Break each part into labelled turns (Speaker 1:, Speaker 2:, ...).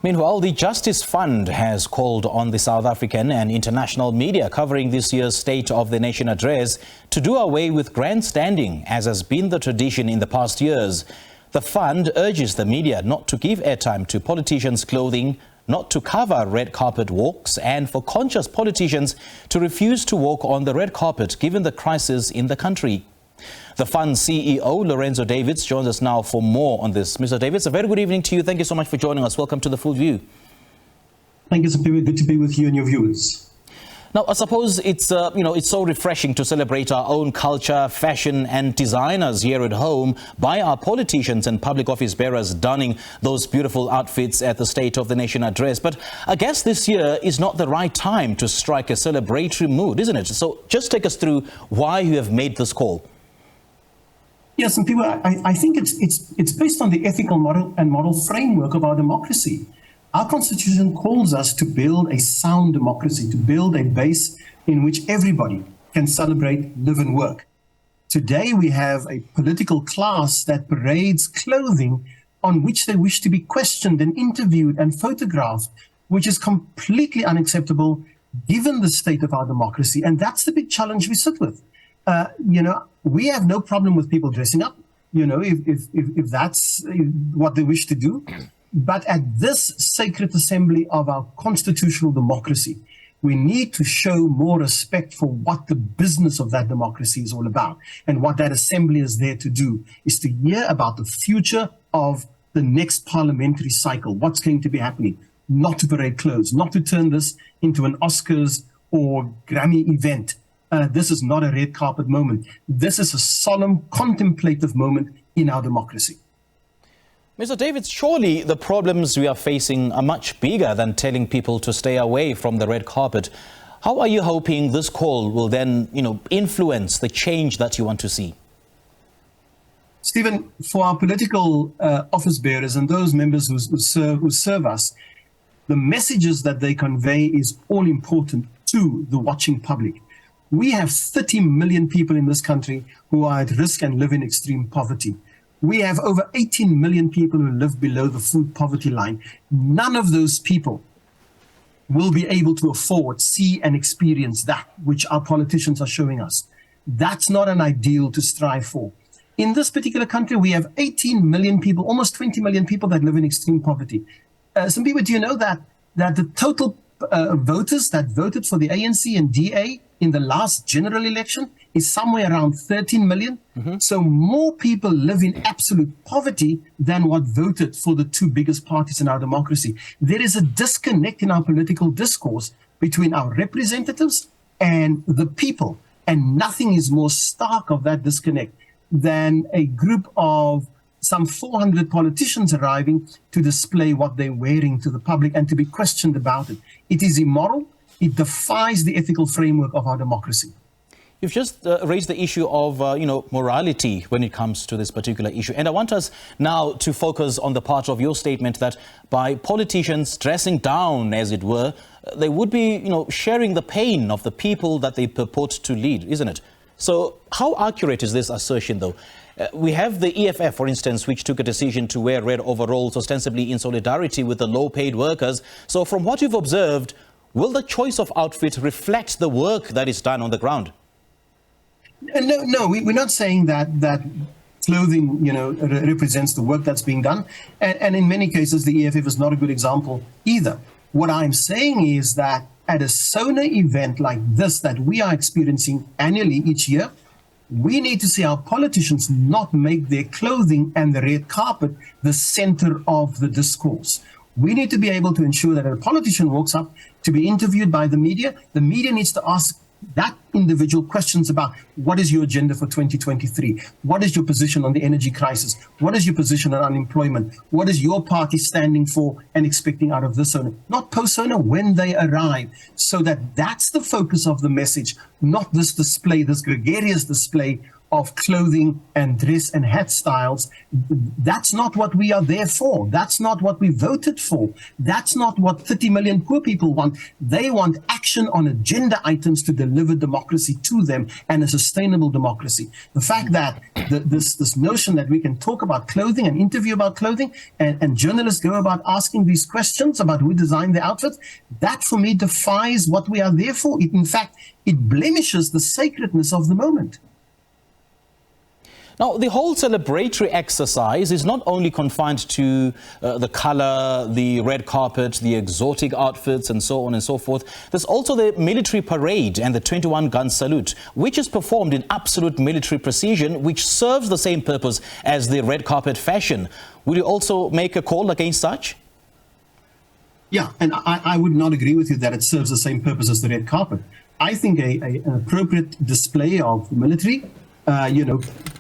Speaker 1: Meanwhile, the Justice Fund has called on the South African and international media covering this year's State of the Nation address to do away with grandstanding, as has been the tradition in the past years. The fund urges the media not to give airtime to politicians' clothing, not to cover red carpet walks, and for conscious politicians to refuse to walk on the red carpet given the crisis in the country. The Fund's CEO, Lorenzo Davids, joins us now for more on this. Mr. Davids, a very good evening to you. Thank you so much for joining us. Welcome to The Full View.
Speaker 2: Thank you, Sapiwa. Good to be with you and your viewers.
Speaker 1: Now, I suppose it's so refreshing to celebrate our own culture, fashion and designers here at home by our politicians and public office bearers donning those beautiful outfits at the State of the Nation address. But I guess this year is not the right time to strike a celebratory mood, isn't it? So just take us through why you have made this call.
Speaker 2: Yes, and people, I think it's based on the ethical model and moral framework of our democracy. Our Constitution calls us to build a sound democracy, to build a base in which everybody can celebrate, live and work. Today, we have a political class that parades clothing on which they wish to be questioned and interviewed and photographed, which is completely unacceptable given the state of our democracy. And that's the big challenge we sit with. We have no problem with people dressing up, if that's what they wish to do. But at this sacred assembly of our constitutional democracy, we need to show more respect for what the business of that democracy is all about. And what that assembly is there to do is to hear about the future of the next parliamentary cycle, what's going to be happening, not to parade clothes, not to turn this into an Oscars or Grammy event. This is not a red carpet moment. This is a solemn, contemplative moment in our democracy.
Speaker 1: Mr. Davids, surely the problems we are facing are much bigger than telling people to stay away from the red carpet. How are you hoping this call will then, influence the change that you want to see?
Speaker 2: Stephen, for our political office bearers and those members who serve us, the messages that they convey is all important to the watching public. We have 30 million people in this country who are at risk and live in extreme poverty. We have over 18 million people who live below the food poverty line. None of those people will be able to afford, see and experience that which our politicians are showing us. That's not an ideal to strive for. In this particular country, we have 18 million people, almost 20 million people that live in extreme poverty. Some people, do you know that the total voters that voted for the ANC and DA in the last general election is somewhere around 13 million. Mm-hmm. So more people live in absolute poverty than what voted for the two biggest parties in our democracy. There is a disconnect in our political discourse between our representatives and the people. And nothing is more stark of that disconnect than a group of some 400 politicians arriving to display what they're wearing to the public and to be questioned about it. It is immoral. It defies the ethical framework of our democracy.
Speaker 1: You've just raised the issue of, morality when it comes to this particular issue. And I want us now to focus on the part of your statement that by politicians dressing down, as it were, they would be, sharing the pain of the people that they purport to lead, isn't it? So how accurate is this assertion, though? We have the EFF, for instance, which took a decision to wear red overalls, ostensibly in solidarity with the low-paid workers. So from what you've observed, will the choice of outfit reflect the work that is done on the ground?
Speaker 2: No, we're not saying that clothing, represents the work that's being done. And in many cases, the EFF is not a good example either. What I'm saying is that at a SONA event like this that we are experiencing annually each year, we need to see our politicians not make their clothing and the red carpet the center of the discourse. We need to be able to ensure that a politician walks up to be interviewed by the media needs to ask that individual questions about what is your agenda for 2023? What is your position on the energy crisis? What is your position on unemployment? What is your party standing for and expecting out of this SONA? Not post-SONA, when they arrive. So that's the focus of the message, not this display, this gregarious display of clothing and dress and hat styles. That's not what we are there for. That's not what we voted for. That's not what 30 million poor people want. They want action on agenda items to deliver democracy to them, and a sustainable democracy. The fact that this notion that we can talk about clothing and interview about clothing, and journalists go about asking these questions about who designed the outfits, that for me defies what we are there for. In fact, it blemishes the sacredness of the moment.
Speaker 1: Now, the whole celebratory exercise is not only confined to the color, the red carpet, the exotic outfits, and so on and so forth. There's also the military parade and the 21-gun salute, which is performed in absolute military precision, which serves the same purpose as the red carpet fashion. Will you also make a call against such?
Speaker 2: Yeah, and I would not agree with you that it serves the same purpose as the red carpet. I think an appropriate display of military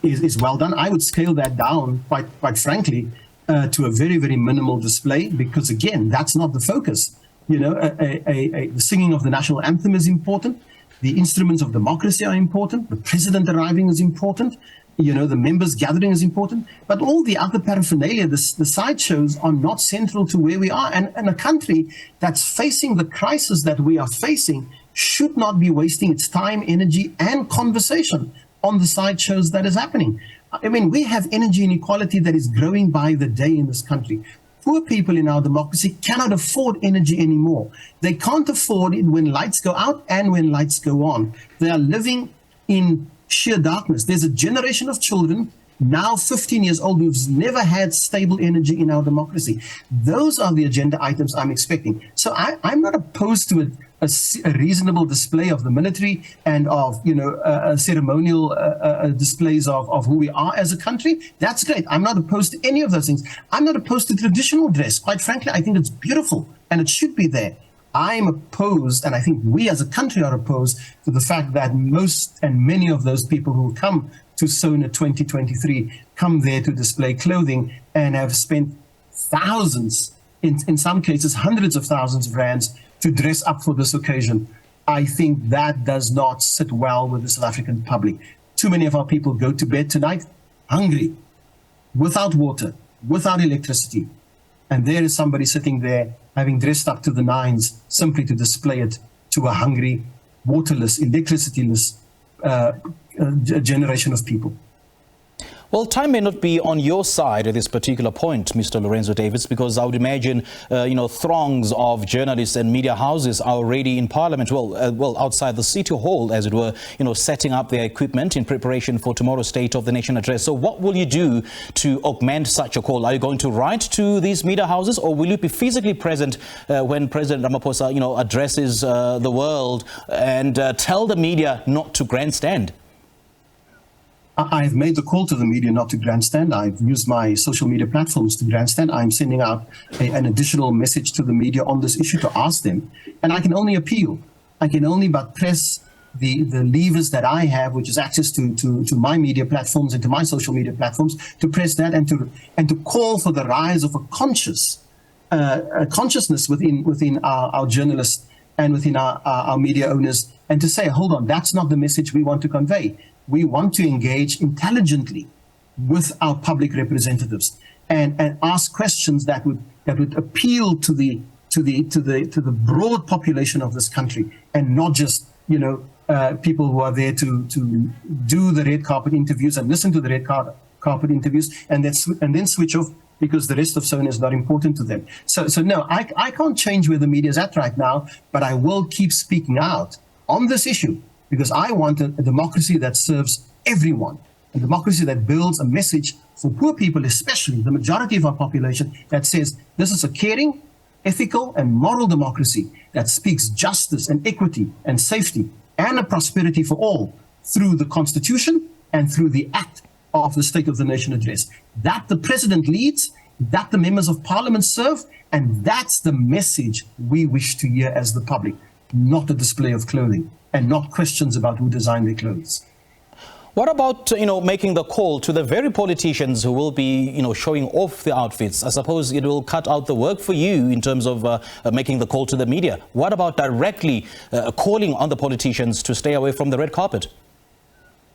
Speaker 2: is well done. I would scale that down, quite frankly, to a very, very minimal display, because again, that's not the focus. The singing of the national anthem is important. The instruments of democracy are important. The president arriving is important. The members gathering is important. But all the other paraphernalia, the sideshows, are not central to where we are. And a country that's facing the crisis that we are facing should not be wasting its time, energy, and conversation on the sideshows that is happening. I mean, we have energy inequality that is growing by the day in this country. Poor people in our democracy cannot afford energy anymore. They can't afford it when lights go out and when lights go on. They are living in sheer darkness. There's a generation of children, now 15 years old, who've never had stable energy in our democracy. Those are the agenda items I'm expecting. So I'm not opposed to a reasonable display of the military and of ceremonial displays of who we are as a country. That's great. I'm not opposed to any of those things. I'm not opposed to traditional dress. Quite frankly, I think it's beautiful and it should be there. I'm opposed, and I think we as a country are opposed to the fact that most and many of those people who come to SONA 2023 come there to display clothing and have spent thousands, in some cases hundreds of thousands of rands, to dress up for this occasion. I think that does not sit well with the South African public. Too many of our people go to bed tonight hungry, without water, without electricity. And there is somebody sitting there having dressed up to the nines simply to display it to a hungry, waterless, electricityless generation of people.
Speaker 1: Well, time may not be on your side at this particular point, Mr. Lorenzo Davids, because I would imagine, throngs of journalists and media houses are already in Parliament, well, outside the City Hall, as it were, setting up their equipment in preparation for tomorrow's State of the Nation address. So what will you do to augment such a call? Are you going to write to these media houses, or will you be physically present when President Ramaphosa, addresses the world and tell the media not to grandstand?
Speaker 2: I've made the call to the media not to grandstand. I've used my social media platforms to grandstand. I'm sending out an additional message to the media on this issue to ask them. And I can only appeal. I can only but press the levers that I have, which is access to my media platforms and to my social media platforms, to press that and to call for the rise of a consciousness within our journalists and within our media owners, and to say, hold on, that's not the message we want to convey. We want to engage intelligently with our public representatives and ask questions that would appeal to the broad population of this country, and not just people who are there to do the red carpet interviews and listen to the red carpet interviews and then switch off because the rest of SONA is not important to them. So no, I can't change where the media is at right now, but I will keep speaking out on this issue, because I want a democracy that serves everyone, a democracy that builds a message for poor people, especially the majority of our population, that says this is a caring, ethical, and moral democracy that speaks justice and equity and safety and a prosperity for all through the Constitution and through the act of the State of the Nation address. That the President leads, that the members of Parliament serve, and that's the message we wish to hear as the public, not a display of clothing and not questions about who designed their clothes.
Speaker 1: What about, making the call to the very politicians who will be, showing off the outfits? I suppose it will cut out the work for you in terms of making the call to the media. What about directly calling on the politicians to stay away from the red carpet?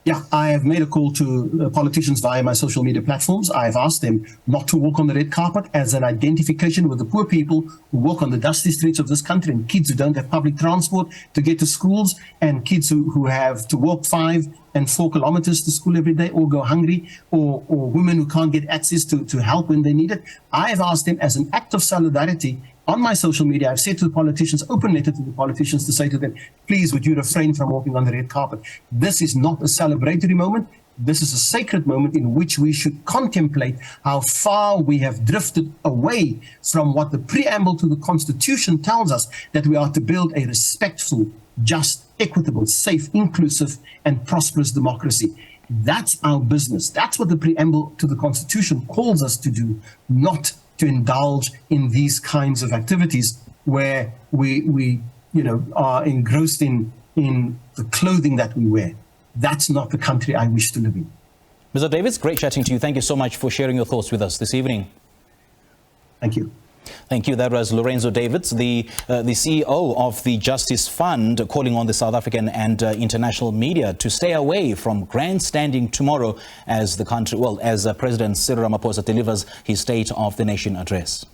Speaker 2: Yeah, I have made a call to politicians via my social media platforms. I've asked them not to walk on the red carpet as an identification with the poor people who walk on the dusty streets of this country, and kids who don't have public transport to get to schools, and kids who have to walk 5 and 4 kilometers to school every day, or go hungry, or women who can't get access to help when they need it. I've asked them as an act of solidarity. On my social media, I've said to the politicians, open letter to the politicians, to say to them, please, would you refrain from walking on the red carpet? This is not a celebratory moment. This is a sacred moment in which we should contemplate how far we have drifted away from what the preamble to the Constitution tells us, that we are to build a respectful, just, equitable, safe, inclusive, and prosperous democracy. That's our business. That's what the preamble to the Constitution calls us to do, not to indulge in these kinds of activities where we are engrossed in the clothing that we wear. That's not the country I wish to live in.
Speaker 1: Mr. Davids, great chatting to you. Thank you so much for sharing your thoughts with us this evening.
Speaker 2: Thank you.
Speaker 1: Thank you. That was Lorenzo Davids, the CEO of the Justice Fund, calling on the South African and international media to stay away from grandstanding tomorrow as the country, as President Cyril Ramaphosa delivers his State of the Nation address.